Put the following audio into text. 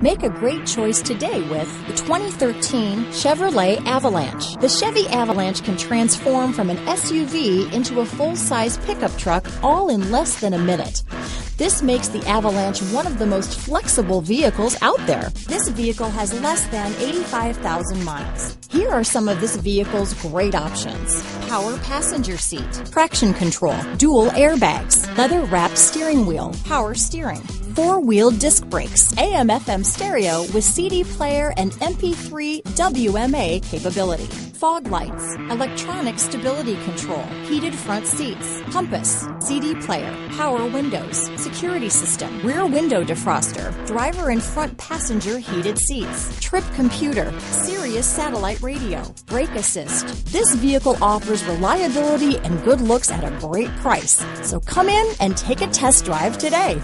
Make a great choice today with the 2013 Chevrolet Avalanche. The Chevy Avalanche can transform from an SUV into a full-size pickup truck all in less than a minute. This makes the Avalanche one of the most flexible vehicles out there. This vehicle has less than 85,000 miles. Here are some of this vehicle's great options: power passenger seat, traction control, dual airbags, leather-wrapped steering wheel, power steering, four-wheel disc brakes, AM/FM stereo with CD player and MP3 WMA capability, fog lights, electronic stability control, heated front seats, compass, CD player, power windows, security system, rear window defroster, driver and front passenger heated seats, trip computer, Sirius satellite radio, brake assist. This vehicle offers reliability and good looks at a great price. So come in and take a test drive today.